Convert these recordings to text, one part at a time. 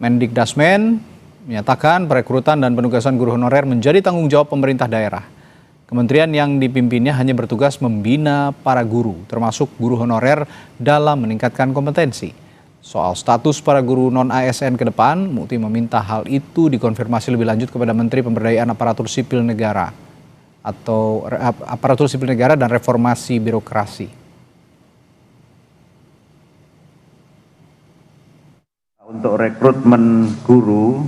Mendikdasmen menyatakan perekrutan dan penugasan guru honorer menjadi tanggung jawab pemerintah daerah. Kementerian yang dipimpinnya hanya bertugas membina para guru, termasuk guru honorer dalam meningkatkan kompetensi. Soal status para guru non-ASN ke depan, Mukti meminta hal itu dikonfirmasi lebih lanjut kepada Menteri Pemberdayaan Aparatur Sipil Negara atau Aparatur Sipil Negara dan Reformasi Birokrasi. Untuk rekrutmen guru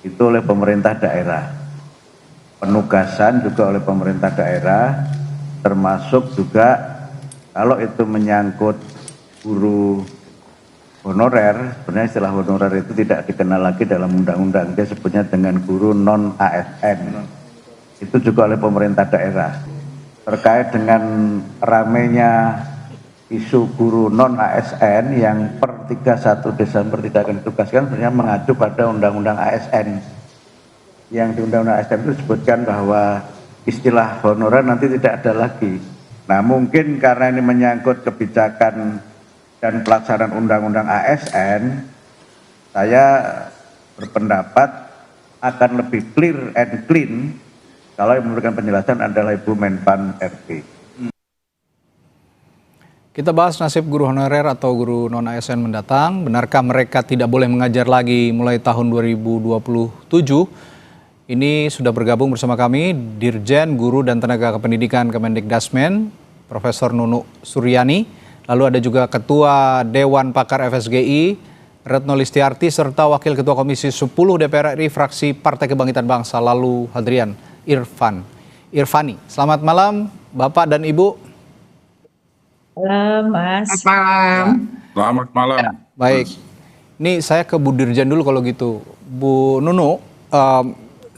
itu oleh pemerintah daerah, penugasan juga oleh pemerintah daerah, termasuk juga kalau itu menyangkut guru honorer, sebenarnya istilah honorer itu tidak dikenal lagi dalam undang-undang, dia sebutnya dengan guru non-ASN, itu juga oleh pemerintah daerah. Terkait dengan ramainya isu guru non-ASN yang per 31 Desember tidak akan ditugaskan, sebenarnya mengacu pada undang-undang ASN. Yang di undang-undang ASN itu disebutkan bahwa istilah honorer nanti tidak ada lagi. Nah, mungkin karena ini menyangkut kebijakan dan pelaksanaan undang-undang ASN, saya berpendapat akan lebih clear and clean kalau yang memberikan penjelasan adalah Ibu Menpan RB. Kita bahas nasib guru honorer atau guru non-ASN mendatang. Benarkah mereka tidak boleh mengajar lagi mulai tahun 2027? Ini sudah bergabung bersama kami Dirjen Guru dan Tenaga Kependidikan Kemendikdasmen, Profesor Nunuk Suryani. Lalu ada juga Ketua Dewan Pakar FSGI, Retno Listiarti, serta Wakil Ketua Komisi 10 DPR RI fraksi Partai Kebangkitan Bangsa, lalu Hadrian Irfani. Selamat malam Bapak dan Ibu. Malam, Mas. Selamat malam. Selamat malam. Ya, baik. Ini saya ke Bu Dirjen dulu kalau gitu. Bu Nunu,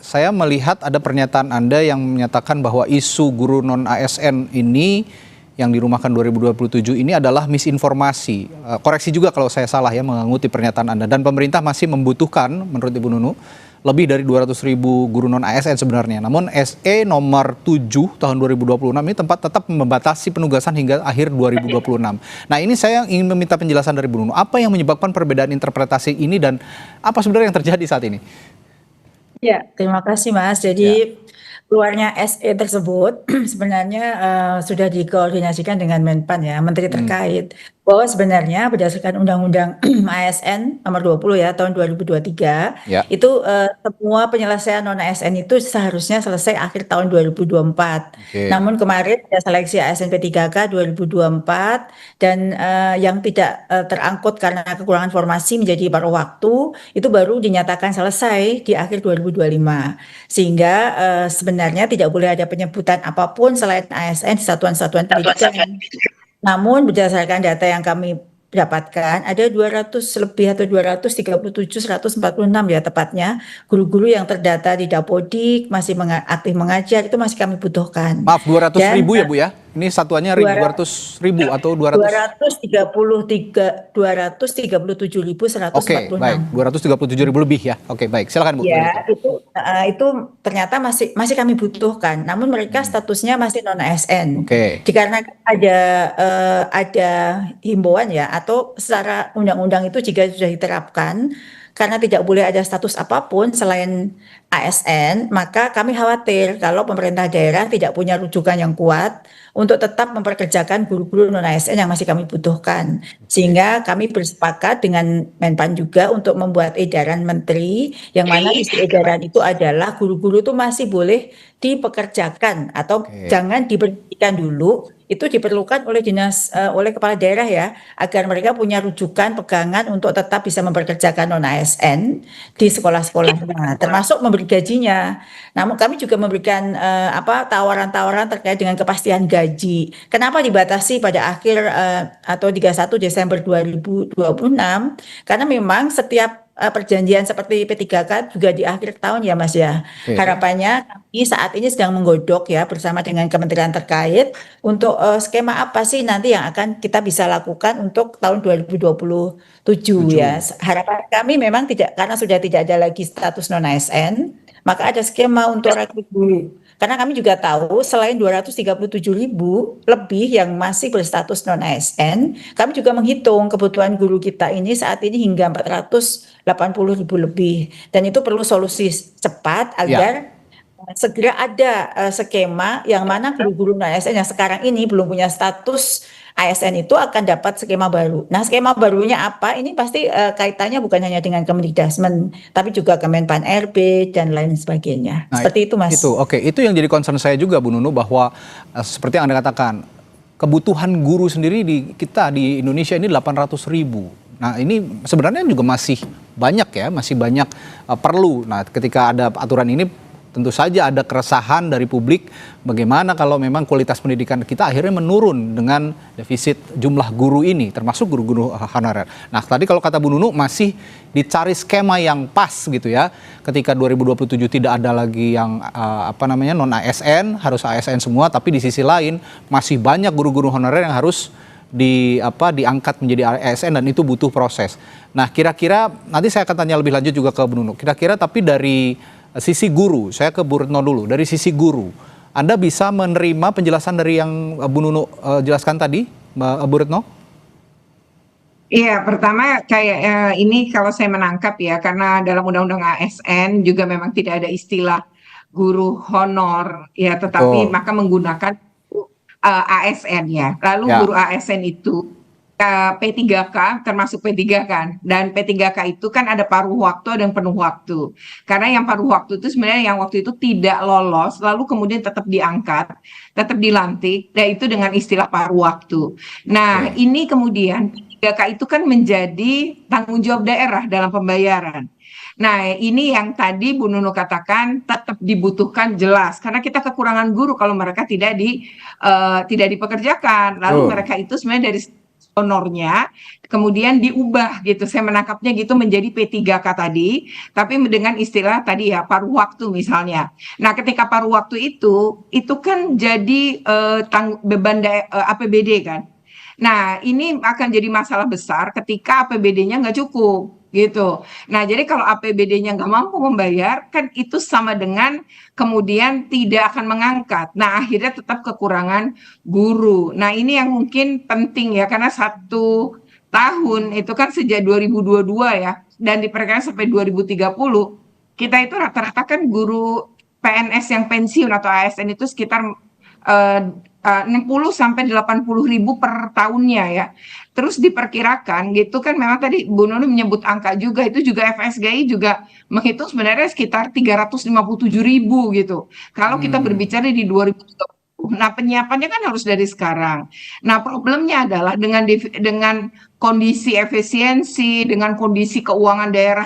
saya melihat ada pernyataan Anda yang menyatakan bahwa isu guru non-ASN ini yang dirumahkan 2027 ini adalah misinformasi. Koreksi juga kalau saya salah ya mengutip pernyataan Anda. Dan pemerintah masih membutuhkan, menurut Ibu Nunu, lebih dari 200.000 guru non-ASN sebenarnya. Namun SE nomor 7 tahun 2026 ini tetap membatasi penugasan hingga akhir 2026. Nah, ini saya ingin meminta penjelasan dari Bu Nunu. Apa yang menyebabkan perbedaan interpretasi ini dan apa sebenarnya yang terjadi saat ini? Ya, terima kasih Mas. Jadi keluarnya SE tersebut sebenarnya sudah dikoordinasikan dengan Menpan ya, Menteri terkait. Bahwa sebenarnya berdasarkan Undang-Undang ASN nomor 20 ya tahun 2023 Ya. itu semua penyelesaian non-ASN itu seharusnya selesai akhir tahun 2024. Oke. Namun kemarin ada seleksi ASN P3K 2024 dan yang tidak terangkut karena kekurangan formasi menjadi paruh waktu itu baru dinyatakan selesai di akhir 2025. Sehingga sebenarnya tidak boleh ada penyebutan apapun selain ASN di satuan-satuan pendidikan. Namun berdasarkan data yang kami dapatkan ada 200 lebih atau 237, 146 ya tepatnya guru-guru yang terdata di Dapodik masih aktif mengajar, itu masih kami butuhkan. Maaf, 200.000 ya Bu ya? Ini satuannya 200.000 atau 237.146. Oke, baik. 237.000 lebih ya. Oke, baik. Silakan Bu. Ya, itu ternyata masih kami butuhkan. Namun mereka statusnya masih non-ASN. Oke. Dikarenakan ada himbauan ya, atau secara undang-undang itu jika sudah diterapkan karena tidak boleh ada status apapun selain ASN, maka kami khawatir kalau pemerintah daerah tidak punya rujukan yang kuat untuk tetap memperkerjakan guru-guru non-ASN yang masih kami butuhkan. Sehingga kami bersepakat dengan Menpan juga untuk membuat edaran menteri yang mana isi edaran itu adalah guru-guru itu masih boleh dipekerjakan atau jangan diberhentikan dulu. Itu diperlukan oleh oleh kepala daerah ya, agar mereka punya rujukan pegangan untuk tetap bisa memperkerjakan non-ASN di sekolah-sekolahnya, termasuk memberi gajinya. Namun kami juga memberikan tawaran-tawaran terkait dengan kepastian gaji. Kenapa dibatasi pada akhir atau 31 Desember 2026? Karena memang setiap perjanjian seperti P3K juga di akhir tahun ya Mas ya. Harapannya kami saat ini sedang menggodok ya bersama dengan kementerian terkait untuk skema apa sih nanti yang akan kita bisa lakukan untuk tahun 2027 ya. Harapan kami memang tidak, karena sudah tidak ada lagi status non-ASN, maka ada skema untuk rekrut guru. Karena kami juga tahu selain 237.000 lebih yang masih berstatus non-ASN, kami juga menghitung kebutuhan guru kita ini saat ini hingga 480.000 lebih. Dan itu perlu solusi cepat agar segera ada skema yang mana guru-guru non-ASN yang sekarang ini belum punya status ASN itu akan dapat skema baru. Nah, skema barunya apa? Ini pasti kaitannya bukan hanya dengan Kemendikbudrismen, tapi juga Kemenpan RB dan lain sebagainya. Nah, seperti itu, Mas. Itu yang jadi concern saya juga, Bu Nunu, bahwa seperti yang Anda katakan, kebutuhan guru sendiri di Indonesia ini 800.000. Nah, ini sebenarnya juga masih banyak ya, masih banyak perlu. Nah, ketika ada aturan ini, tentu saja ada keresahan dari publik bagaimana kalau memang kualitas pendidikan kita akhirnya menurun dengan defisit jumlah guru ini, termasuk guru-guru honorer. Nah, tadi kalau kata Bu Nunu masih dicari skema yang pas gitu ya. Ketika 2027 tidak ada lagi yang non ASN, harus ASN semua, tapi di sisi lain masih banyak guru-guru honorer yang harus diangkat menjadi ASN dan itu butuh proses. Nah, kira-kira nanti saya akan tanya lebih lanjut juga ke Bu Nunu. Kira-kira tapi dari sisi guru, saya ke Bu Retno dulu. Dari sisi guru, Anda bisa menerima penjelasan dari yang Bu Nunu jelaskan tadi, Bu Retno? Iya, pertama kayak ini kalau saya menangkap ya, karena dalam Undang-Undang ASN juga memang tidak ada istilah guru honor ya, tetapi maka menggunakan ASN ya. Lalu guru ASN itu P3K termasuk P3 kan, dan P3K itu kan ada paruh waktu dan penuh waktu. Karena yang paruh waktu itu sebenarnya yang waktu itu tidak lolos lalu kemudian tetap diangkat, tetap dilantik, dan itu dengan istilah paruh waktu. Nah, ini kemudian P3K itu kan menjadi tanggung jawab daerah dalam pembayaran. Nah, ini yang tadi Bu Nunu katakan tetap dibutuhkan jelas karena kita kekurangan guru kalau mereka tidak dipekerjakan. Lalu mereka itu sebenarnya dari honornya kemudian diubah gitu, saya menangkapnya gitu, menjadi P3K tadi, tapi dengan istilah tadi ya paruh waktu misalnya. Nah, ketika paruh waktu itu kan jadi beban APBD kan. Nah, ini akan jadi masalah besar ketika APBD-nya nggak cukup gitu. Nah, jadi kalau APBD-nya nggak mampu membayar, kan itu sama dengan kemudian tidak akan mengangkat. Nah, akhirnya tetap kekurangan guru. Nah, ini yang mungkin penting ya, karena 1 tahun itu kan sejak 2022 ya, dan diperkirakan sampai 2030, kita itu rata-rata kan guru PNS yang pensiun atau ASN itu sekitar 60 sampai 80.000 per tahunnya ya. Terus diperkirakan gitu kan, memang tadi Bu Nunu menyebut angka juga, itu juga FSGI juga menghitung sebenarnya sekitar 357.000 gitu. Kalau kita berbicara di 2030. Nah, penyiapannya kan harus dari sekarang. Nah, problemnya adalah dengan kondisi efisiensi, dengan kondisi keuangan daerah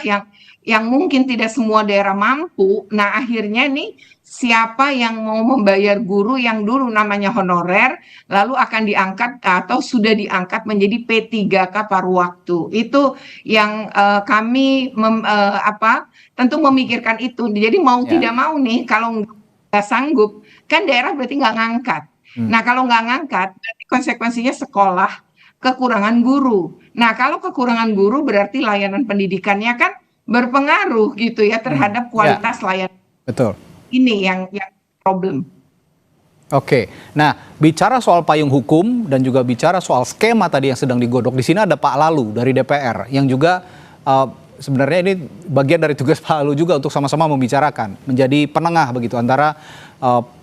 yang mungkin tidak semua daerah mampu. Nah, akhirnya nih siapa yang mau membayar guru yang dulu namanya honorer lalu akan diangkat atau sudah diangkat menjadi P3K paruh waktu. Itu yang kami tentu memikirkan itu. Jadi mau tidak mau nih, kalau nggak sanggup kan daerah berarti nggak ngangkat. Nah, kalau nggak ngangkat berarti konsekuensinya sekolah kekurangan guru. Nah, kalau kekurangan guru berarti layanan pendidikannya kan berpengaruh gitu ya terhadap kualitas layanan. Betul. Ini yang problem. Oke, nah bicara soal payung hukum dan juga bicara soal skema tadi yang sedang digodok, di sini ada Pak Lalu dari DPR yang juga sebenarnya ini bagian dari tugas Pak Lalu juga untuk sama-sama membicarakan, menjadi penengah begitu antara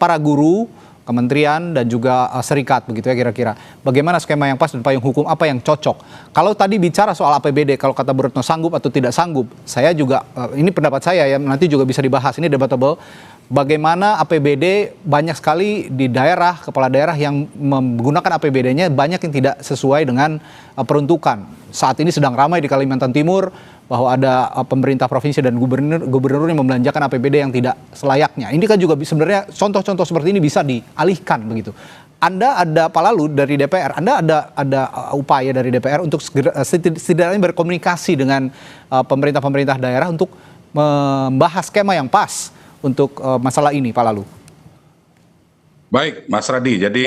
para guru, kementerian dan juga serikat begitu ya kira-kira. Bagaimana skema yang pas dan payung hukum apa yang cocok? Kalau tadi bicara soal APBD, kalau kata Bu Retno sanggup atau tidak sanggup, saya juga ini pendapat saya ya, nanti juga bisa dibahas, ini debatable. Bagaimana APBD banyak sekali di daerah, kepala daerah yang menggunakan APBD-nya banyak yang tidak sesuai dengan peruntukan. Saat ini sedang ramai di Kalimantan Timur bahwa ada pemerintah provinsi dan gubernur yang membelanjakan APBD yang tidak selayaknya. Ini kan juga sebenarnya contoh-contoh seperti ini bisa dialihkan begitu. Anda ada Pak Lalu dari DPR, Anda ada upaya dari DPR untuk setidaknya berkomunikasi dengan pemerintah-pemerintah daerah untuk membahas skema yang pas untuk masalah ini, Pak Lalu. Baik, Mas Radi. Jadi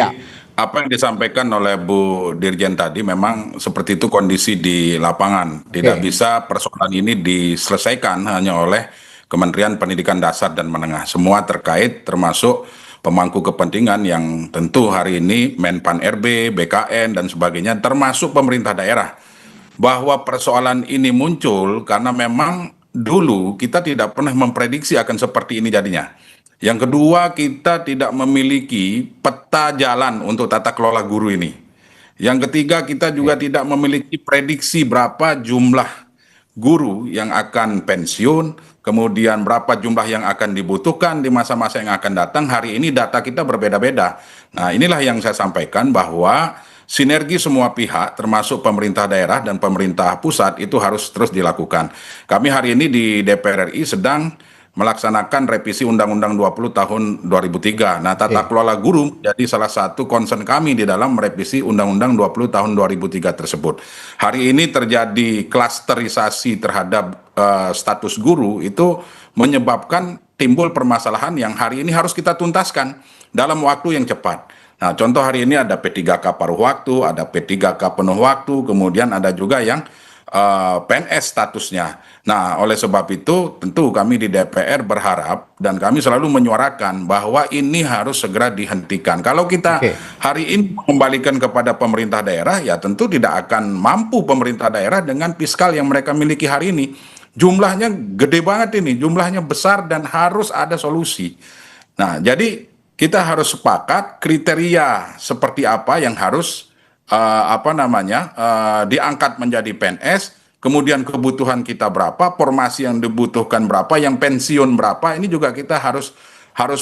apa yang disampaikan oleh Bu Dirjen tadi memang seperti itu kondisi di lapangan. Tidak bisa persoalan ini diselesaikan hanya oleh Kementerian Pendidikan Dasar dan Menengah. Semua terkait termasuk pemangku kepentingan yang tentu hari ini Menpan RB, BKN dan sebagainya termasuk pemerintah daerah. Bahwa persoalan ini muncul karena memang dulu kita tidak pernah memprediksi akan seperti ini jadinya. Yang kedua, kita tidak memiliki peta jalan untuk tata kelola guru ini. Yang ketiga, kita juga tidak memiliki prediksi berapa jumlah guru yang akan pensiun, kemudian berapa jumlah yang akan dibutuhkan di masa-masa yang akan datang. Hari ini data kita berbeda-beda. Nah, inilah yang saya sampaikan bahwa sinergi semua pihak, termasuk pemerintah daerah dan pemerintah pusat, itu harus terus dilakukan. Kami hari ini di DPR RI sedang melaksanakan revisi Undang-Undang 20 tahun 2003. Nah, tata kelola guru jadi salah satu concern kami di dalam merevisi Undang-Undang 20 tahun 2003 tersebut. Hari ini terjadi klasterisasi terhadap status guru itu menyebabkan timbul permasalahan yang hari ini harus kita tuntaskan dalam waktu yang cepat. Nah, contoh hari ini ada P3K paruh waktu, ada P3K penuh waktu, kemudian ada juga yang PNS statusnya. Nah, oleh sebab itu tentu kami di DPR berharap dan kami selalu menyuarakan bahwa ini harus segera dihentikan. Kalau kita hari ini mengembalikan kepada pemerintah daerah, ya tentu tidak akan mampu pemerintah daerah dengan fiskal yang mereka miliki hari ini. Jumlahnya gede banget ini, jumlahnya besar dan harus ada solusi. Nah, jadi kita harus sepakat kriteria seperti apa yang harus diangkat menjadi PNS, kemudian kebutuhan kita berapa, formasi yang dibutuhkan berapa, yang pensiun berapa, ini juga kita harus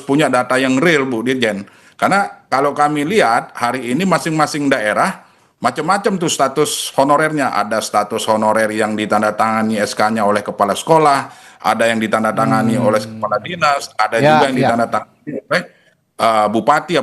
punya data yang real, Bu Dirjen. Karena kalau kami lihat hari ini masing-masing daerah macam-macam tuh status honorernya. Ada status honorer yang ditandatangani SK-nya oleh kepala sekolah, ada yang ditandatangani oleh kepala dinas, ada juga yang ditandatangani oleh bupati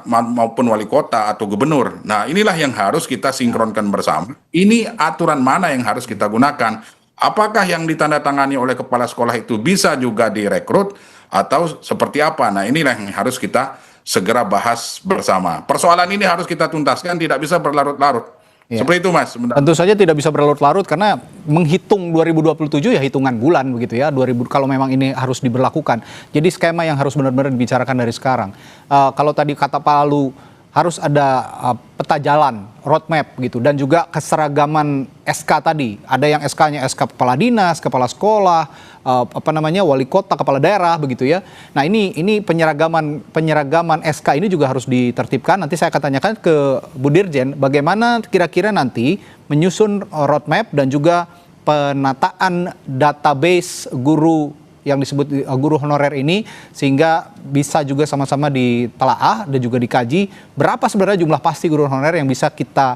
maupun wali kota atau gubernur. Nah, inilah yang harus kita sinkronkan bersama. Ini aturan mana yang harus kita gunakan? Apakah yang ditandatangani oleh kepala sekolah itu bisa juga direkrut atau seperti apa? Nah, inilah yang harus kita segera bahas bersama. Persoalan ini harus kita tuntaskan, tidak bisa berlarut-larut. Seperti itu, Mas. Tentu saja tidak bisa berlarut-larut karena menghitung 2027 ya hitungan bulan begitu ya. 2000 kalau memang ini harus diberlakukan. Jadi skema yang harus benar-benar dibicarakan dari sekarang. Kalau tadi kata Pak Lalu harus ada peta jalan, roadmap gitu, dan juga keseragaman SK tadi. Ada yang SK-nya SK kepala dinas, kepala sekolah, wali kota, kepala daerah begitu ya. Nah, ini penyeragaman SK ini juga harus ditertibkan. Nanti saya akan tanyakan ke Bu Dirjen bagaimana kira-kira nanti menyusun roadmap dan juga penataan database guru yang disebut guru honorer ini, sehingga bisa juga sama-sama ditelaah dan juga dikaji berapa sebenarnya jumlah pasti guru honorer yang bisa kita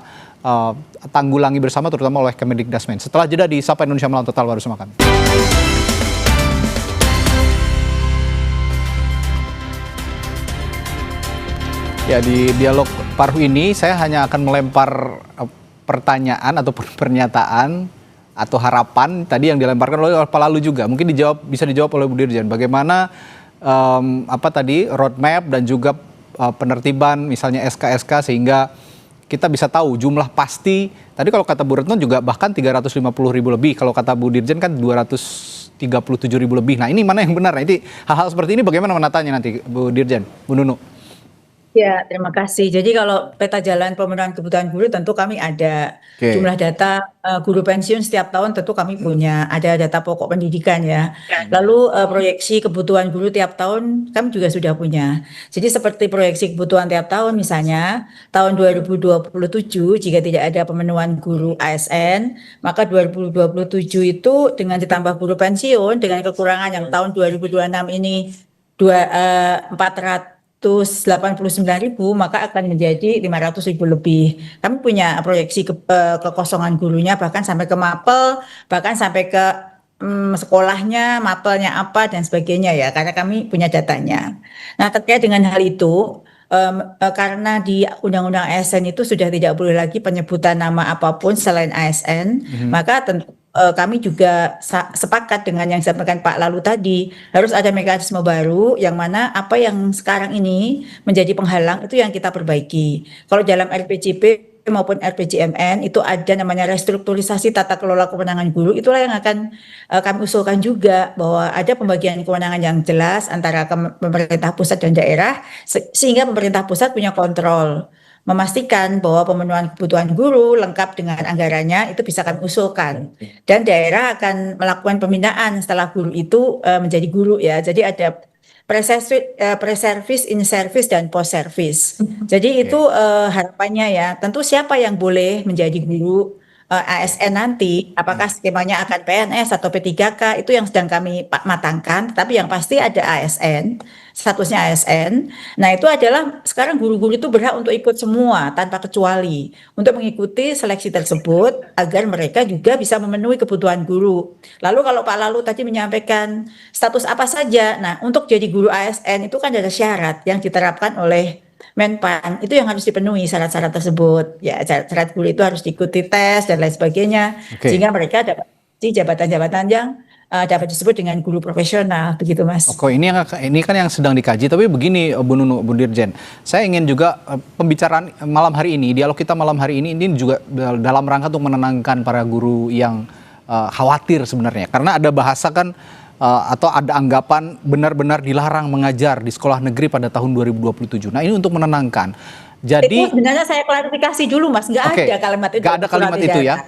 tanggulangi bersama, terutama oleh Kemendikbudrismen. Setelah jeda di Sapa Indonesia Malam Total baru sama kami. Ya, di dialog paruh ini saya hanya akan melempar pertanyaan ataupun pernyataan atau harapan tadi yang dilemparkan oleh Pak Lalu juga. Mungkin bisa dijawab oleh Bu Dirjen. Bagaimana roadmap dan juga penertiban misalnya SK-SK sehingga kita bisa tahu jumlah pasti. Tadi kalau kata Bu Retno juga bahkan 350.000 lebih. Kalau kata Bu Dirjen kan 237.000 lebih. Nah, ini mana yang benar? Nah, ini hal-hal seperti ini bagaimana menatanya nanti Bu Dirjen, Bu Nunu? Ya, terima kasih. Jadi kalau peta jalan pemenuhan kebutuhan guru tentu kami ada jumlah data guru pensiun setiap tahun tentu kami punya, ada data pokok pendidikan ya. Lalu proyeksi kebutuhan guru tiap tahun kami juga sudah punya. Jadi seperti proyeksi kebutuhan tiap tahun misalnya tahun 2027 jika tidak ada pemenuhan guru ASN, maka 2027 itu dengan ditambah guru pensiun dengan kekurangan yang tahun 2026 ini 489.000, maka akan menjadi 500.000 lebih. Kami punya proyeksi kekosongan gurunya bahkan sampai ke mapel, bahkan sampai ke sekolahnya, mapelnya apa dan sebagainya ya, karena kami punya datanya. Nah, terkait dengan hal itu, karena di Undang-Undang ASN itu sudah tidak boleh lagi penyebutan nama apapun selain ASN, maka tentu kami juga sepakat dengan yang disampaikan Pak Lalu tadi, harus ada mekanisme baru yang mana apa yang sekarang ini menjadi penghalang itu yang kita perbaiki. Kalau dalam RPJP maupun RPJMN itu ada namanya restrukturisasi tata kelola kewenangan guru, itulah yang akan kami usulkan juga bahwa ada pembagian kewenangan yang jelas antara pemerintah pusat dan daerah sehingga pemerintah pusat punya kontrol, memastikan bahwa pemenuhan kebutuhan guru lengkap dengan anggarannya itu bisa kami usulkan, dan daerah akan melakukan pembinaan setelah guru itu menjadi guru ya. Jadi ada pre-service, in-service, dan post-service. Jadi itu harapannya ya. Tentu siapa yang boleh menjadi guru ASN nanti, apakah skemanya akan PNS atau P3K, itu yang sedang kami matangkan. Tapi yang pasti ada ASN, statusnya ASN. Nah itu adalah sekarang guru-guru itu berhak untuk ikut semua tanpa kecuali, untuk mengikuti seleksi tersebut agar mereka juga bisa memenuhi kebutuhan guru. Lalu kalau Pak Lalu tadi menyampaikan status apa saja, nah untuk jadi guru ASN itu kan ada syarat yang diterapkan oleh Menpan, itu yang harus dipenuhi syarat-syarat tersebut. Ya, syarat guru itu harus diikuti tes dan lain sebagainya, sehingga mereka dapat di jabatan-jabatan yang dapat disebut dengan guru profesional, begitu Mas. Oke, ini kan yang sedang dikaji. Tapi begini, Bu Nunu, Bu Dirjen, saya ingin juga pembicaraan malam hari ini, dialog kita malam hari ini juga dalam rangka untuk menenangkan para guru yang khawatir sebenarnya, karena ada bahasa kan atau ada anggapan benar-benar dilarang mengajar di sekolah negeri pada tahun 2027. Nah ini untuk menenangkan. Jadi itu sebenarnya saya klarifikasi dulu Mas, nggak ada kalimat itu. Nggak ada kalimat itu ya?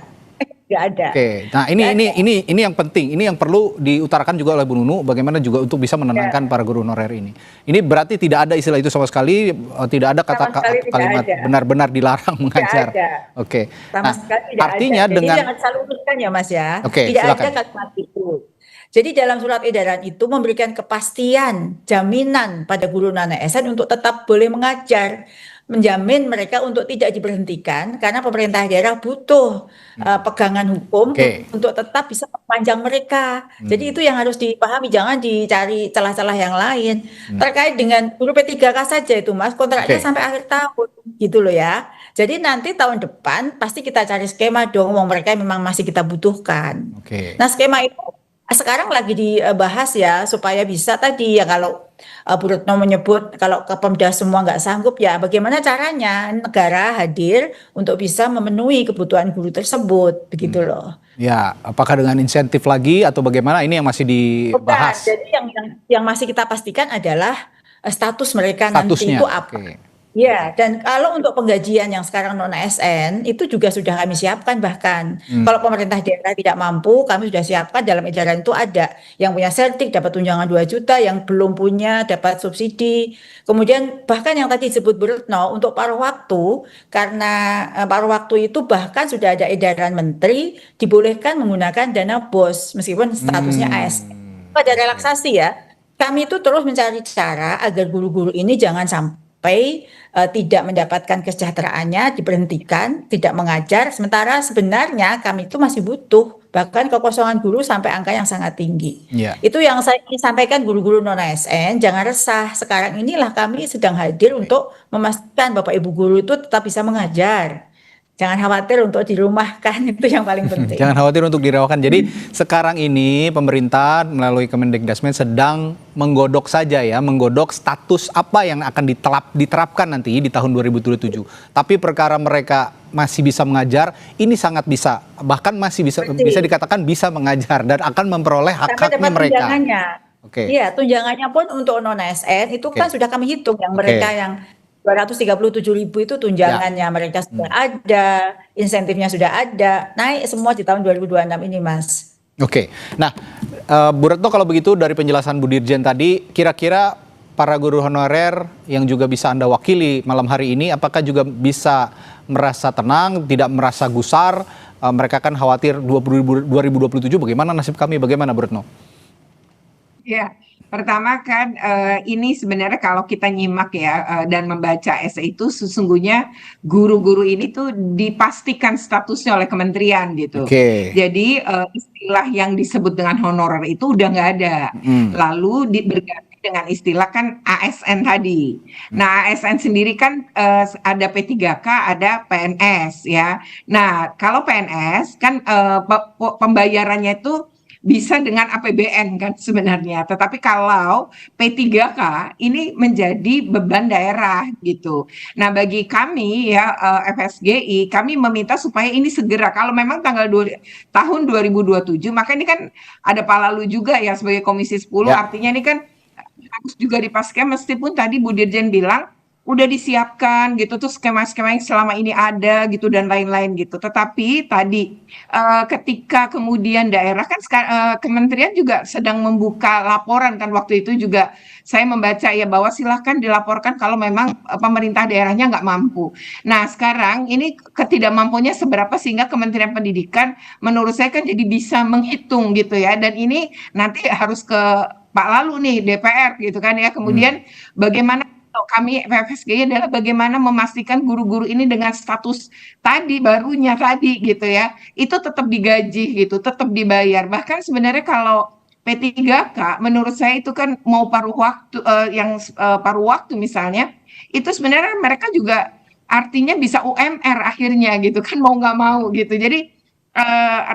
Nggak ada. Nah ini yang penting, ini yang perlu diutarakan juga oleh Bu Nunu, bagaimana juga untuk bisa menenangkan para guru honorer ini. Ini berarti tidak ada istilah itu sama sekali, tidak ada kalimat benar-benar dilarang mengajar. Oke. Nah artinya Jadi dengan jangan salah urutkan ya Mas ya. Oke, tidak silakan. ada kalimat itu. Jadi dalam surat edaran itu memberikan kepastian, jaminan pada guru non-ASN untuk tetap boleh mengajar, menjamin mereka untuk tidak diberhentikan karena pemerintah daerah butuh pegangan hukum untuk tetap bisa mempanjang mereka. Jadi itu yang harus dipahami, jangan dicari celah-celah yang lain. Terkait dengan guru P3K saja itu Mas, kontraknya sampai akhir tahun gitu loh ya. Jadi nanti tahun depan pasti kita cari skema dong, mereka memang masih kita butuhkan. Nah skema itu sekarang lagi dibahas ya, supaya bisa tadi ya, kalau Bu Retno menyebut kalau Kepemda semua nggak sanggup, ya bagaimana caranya negara hadir untuk bisa memenuhi kebutuhan guru tersebut, begitu loh. Ya, apakah dengan insentif lagi atau bagaimana, ini yang masih dibahas. Bukan, jadi yang masih kita pastikan adalah status mereka nanti itu apa. Ya, dan kalau untuk penggajian yang sekarang non-ASN itu juga sudah kami siapkan bahkan. Kalau pemerintah daerah tidak mampu, kami sudah siapkan dalam edaran itu ada. Yang punya sertik dapat tunjangan 2 juta, yang belum punya dapat subsidi. Kemudian bahkan yang tadi disebut Bu Retno untuk paruh waktu, karena paruh waktu itu bahkan sudah ada edaran menteri dibolehkan menggunakan dana BOS meskipun statusnya ASN. Ada relaksasi ya. Kami itu terus mencari cara agar guru-guru ini jangan sampai tidak mendapatkan kesejahteraannya, diberhentikan, tidak mengajar, sementara sebenarnya kami itu masih butuh, bahkan kekosongan guru sampai angka yang sangat tinggi. Itu yang saya ingin sampaikan, guru-guru non-ASN, jangan resah, sekarang inilah kami sedang hadir untuk memastikan Bapak Ibu guru itu tetap bisa mengajar. Jangan khawatir untuk dirumahkan, itu yang paling penting. Jangan khawatir untuk dirumahkan. Jadi sekarang ini pemerintah melalui Kemendikbudrismen sedang menggodok saja ya, menggodok status apa yang akan diterapkan nanti di tahun 2027. Tapi perkara mereka masih bisa mengajar, ini sangat bisa, bahkan masih bisa dikatakan bisa mengajar dan akan memperoleh hak-haknya mereka. Iya, tunjangannya pun untuk non-ASN itu kan sudah kami hitung, yang mereka yang 237.000 itu tunjangannya mereka sudah ada, insentifnya sudah ada, naik semua di tahun 2026 ini Mas. Nah Bu Retno, kalau begitu dari penjelasan Bu Dirjen tadi, kira-kira para guru honorer yang juga bisa Anda wakili malam hari ini, apakah juga bisa merasa tenang, tidak merasa gusar? Mereka kan khawatir 2027 bagaimana nasib kami, bagaimana Bu Retno? Ya, pertama kan ini sebenarnya kalau kita nyimak ya dan membaca esai itu, sesungguhnya guru-guru ini tuh dipastikan statusnya oleh kementerian gitu. Jadi istilah yang disebut dengan honorer itu udah nggak ada. Lalu berganti dengan istilah kan ASN tadi. Nah ASN sendiri kan ada P3K, ada PNS ya. Nah kalau PNS kan pembayarannya itu bisa dengan APBN kan sebenarnya. Tetapi kalau P3K ini menjadi beban daerah gitu. Nah, bagi kami ya FSGI, kami meminta supaya ini segera, kalau memang tahun 2027, maka ini kan ada Pak Lalu juga ya sebagai Komisi 10, Ya. artinya ini kan harus juga dipastikan, meskipun tadi Bu Dirjen bilang udah disiapkan gitu tuh skema-skema yang selama ini ada gitu dan lain-lain gitu. Tetapi tadi ketika kemudian daerah kan kementerian juga sedang membuka laporan kan, waktu itu juga saya membaca ya bahwa silahkan dilaporkan kalau memang pemerintah daerahnya nggak mampu. Nah, sekarang ini ketidakmampunya seberapa sehingga Kementerian Pendidikan menurut saya kan jadi bisa menghitung gitu ya, dan ini nanti harus ke Pak Lalu nih, DPR gitu kan ya. Kemudian bagaimana kami FSGI adalah bagaimana memastikan guru-guru ini dengan status barunya tadi gitu ya, itu tetap digaji gitu, tetap dibayar. Bahkan sebenarnya kalau P3K menurut saya itu kan mau paruh waktu, paruh waktu misalnya, itu sebenarnya mereka juga artinya bisa UMR akhirnya gitu kan, mau nggak mau gitu. Jadi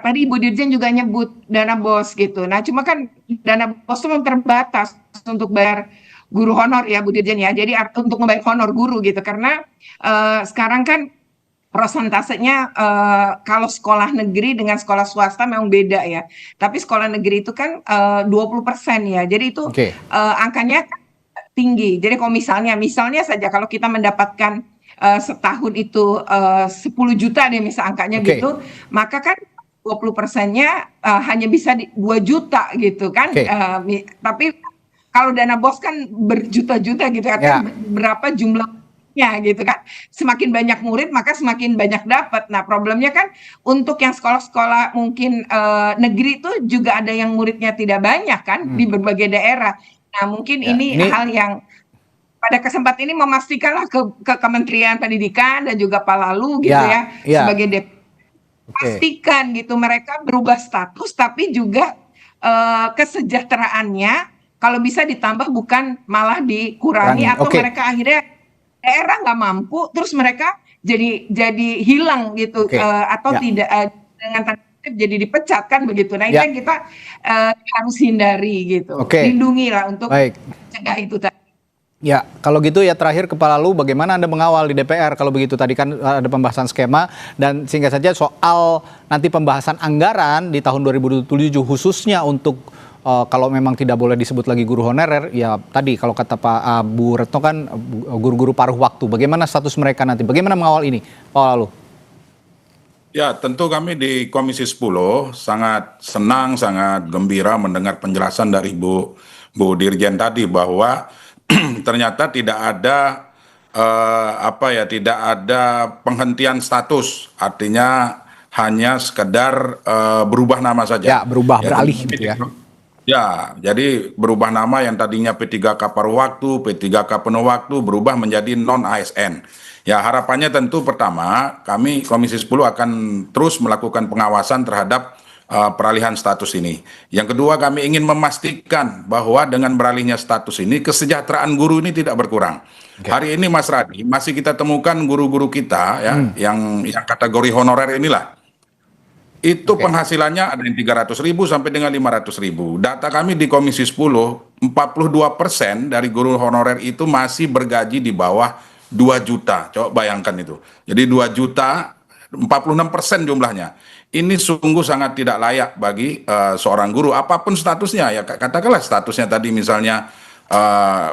tadi Ibu Dirjen juga nyebut dana BOS gitu. Nah, cuma kan dana BOS itu terbatas untuk bayar guru honor ya Bu Dirjen ya. Jadi untuk membayar honor guru gitu, karena sekarang kan prosentasenya kalau sekolah negeri dengan sekolah swasta memang beda ya. Tapi sekolah negeri itu kan 20% ya. Jadi itu angkanya tinggi. Jadi kalau misalnya saja kalau kita mendapatkan setahun itu 10 juta deh misal angkanya gitu, maka kan 20%-nya hanya bisa 2 juta gitu kan. Tapi kalau dana BOS kan berjuta-juta gitu, artinya berapa jumlahnya gitu kan. Semakin banyak murid maka semakin banyak dapat. Nah, problemnya kan untuk yang sekolah-sekolah mungkin negeri itu juga ada yang muridnya tidak banyak kan di berbagai daerah. Nah, mungkin ini hal yang pada kesempatan ini memastikanlah ke Kementerian Pendidikan dan juga Pak Lalu gitu sebagai DPR, pastikan gitu mereka berubah status, tapi juga kesejahteraannya kalau bisa ditambah bukan malah dikurangi, atau mereka akhirnya daerah nggak mampu terus mereka jadi hilang gitu, atau tidak dengan tanda kutip jadi dipecat kan begitu. Nah, itu yang kita harus hindari gitu, lindungilah untuk mencegah itu tadi. Ya, kalau gitu ya terakhir Kepala Lalu, bagaimana Anda mengawal di DPR kalau begitu? Tadi kan ada pembahasan skema, dan singkat saja soal nanti pembahasan anggaran di tahun 2027 khususnya untuk kalau memang tidak boleh disebut lagi guru honorer, ya tadi kalau kata Pak Bu Retno kan guru-guru paruh waktu. Bagaimana status mereka nanti? Bagaimana mengawal ini, Pak Lalu? Ya, tentu kami di Komisi 10 sangat senang, sangat gembira mendengar penjelasan dari Bu Dirjen tadi bahwa ternyata tidak ada tidak ada penghentian status, artinya hanya sekedar berubah nama saja. Ya, berubah, beralih gitu ya. Ya, jadi berubah nama yang tadinya P3K paruh waktu, P3K penuh waktu, berubah menjadi non-ASN. Ya, harapannya tentu pertama, kami Komisi 10 akan terus melakukan pengawasan terhadap peralihan status ini. Yang kedua, kami ingin memastikan bahwa dengan beralihnya status ini, kesejahteraan guru ini tidak berkurang. Hari ini Mas Radi, masih kita temukan guru-guru kita ya, yang kategori honorer inilah. Itu penghasilannya ada yang 300.000 sampai dengan 500.000. Data kami di Komisi 10, 42% dari guru honorer itu masih bergaji di bawah 2 juta. Coba bayangkan itu. Jadi 2 juta, 46% jumlahnya. Ini sungguh sangat tidak layak bagi seorang guru, apapun statusnya. Ya, katakanlah statusnya tadi misalnya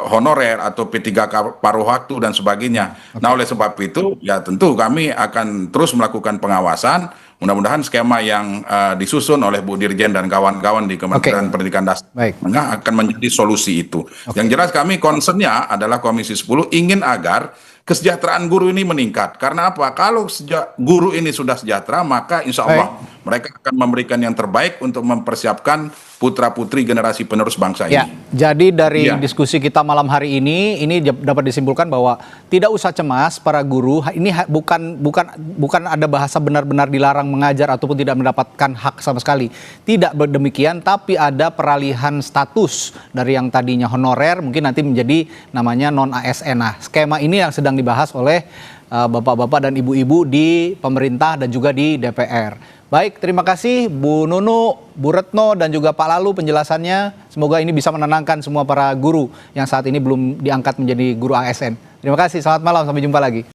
honorer atau P3K paruh waktu dan sebagainya. Nah, oleh sebab itu ya tentu kami akan terus melakukan pengawasan. Mudah-mudahan skema yang disusun oleh Bu Dirjen dan kawan-kawan di Kementerian Pendidikan Dasar akan menjadi solusi itu. Yang jelas kami concernnya adalah Komisi 10 ingin agar kesejahteraan guru ini meningkat. Karena apa? Kalau guru ini sudah sejahtera, maka insya Allah mereka akan memberikan yang terbaik untuk mempersiapkan putra-putri generasi penerus bangsa ini. Ya, jadi dari diskusi kita malam hari ini dapat disimpulkan bahwa tidak usah cemas para guru. Ini bukan ada bahasa benar-benar dilarang mengajar ataupun tidak mendapatkan hak sama sekali. Tidak demikian, tapi ada peralihan status dari yang tadinya honorer mungkin nanti menjadi namanya non-ASN. Nah, skema ini yang sedang dibahas oleh bapak-bapak dan ibu-ibu di pemerintah dan juga di DPR. Baik, terima kasih Bu Nunu, Bu Retno, dan juga Pak Lalu penjelasannya. Semoga ini bisa menenangkan semua para guru yang saat ini belum diangkat menjadi guru ASN. Terima kasih, selamat malam, sampai jumpa lagi.